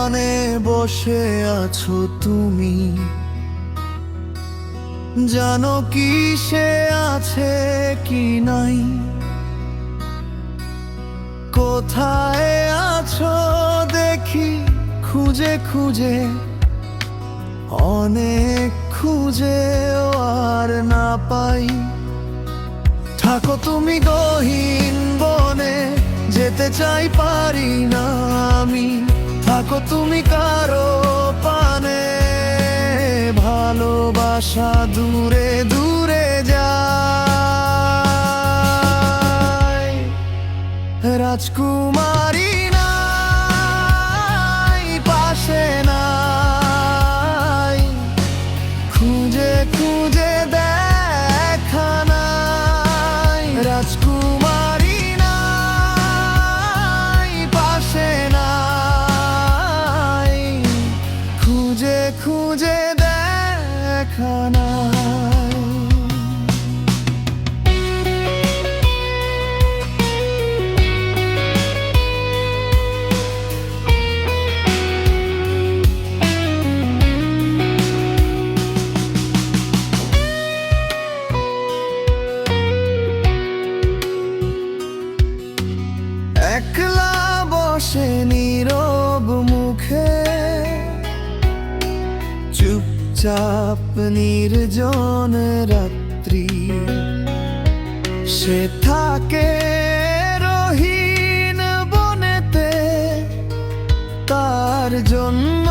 পানে বসে আছো তুমি, জানো কি সে আছে কি নাই? কোথায় আছো দেখি খুঁজে খুঁজে, অনেক খুঁজেও আর না পাই। থাকো তুমি গহীন বনে, যেতে চাই পারি না আমি। থাকো তুমি কারো পানে, ভালোবাসা দূরে দূরে যায়। রাজকুমারী নাই, পাশে নাই, খুঁজে খুঁজে দেখা নাই। রাজকুমারী নাই, পাশে নাই, খুঁজে খুঁজে দেখা নাই। একলা বসে নীরব মুখে, চুপচাপ নির্জন রাত্রি। সে থাকে রহিন বনেতে, তার জন্য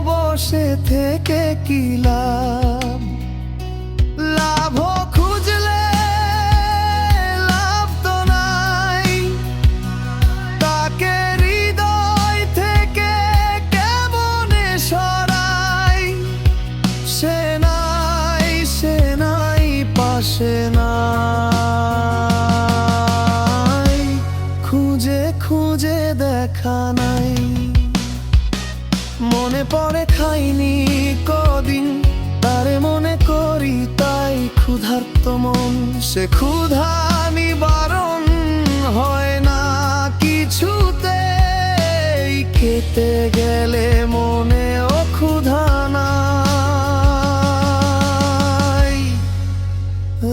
বসে থেকে কি লাভ? লাভ খুঁজলে লাভ তো নাই, তাকে হৃদয় থেকে কেমনে সরাই? সে নাই, পাশে নাই, খুঁজে খুঁজে দেখা নাই। মনে পড়ে খাইনি কদিন, তারে মনে করি তাই ক্ষুধার্ত মন। সে ক্ষুধা নিবারণ হয় না কিছুতে, খেতে গেলে মনে ও ক্ষুধা নাই।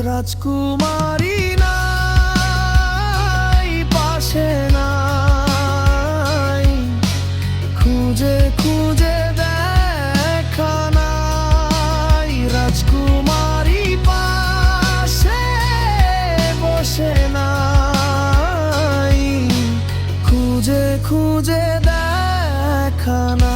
রাজকুমারী নাই, পাশে নাই, খুঁজে খুঁজে দেখা নাই। রাজকুমারী পাশে বসে নাই, খুঁজে খুঁজে দেখা নাই।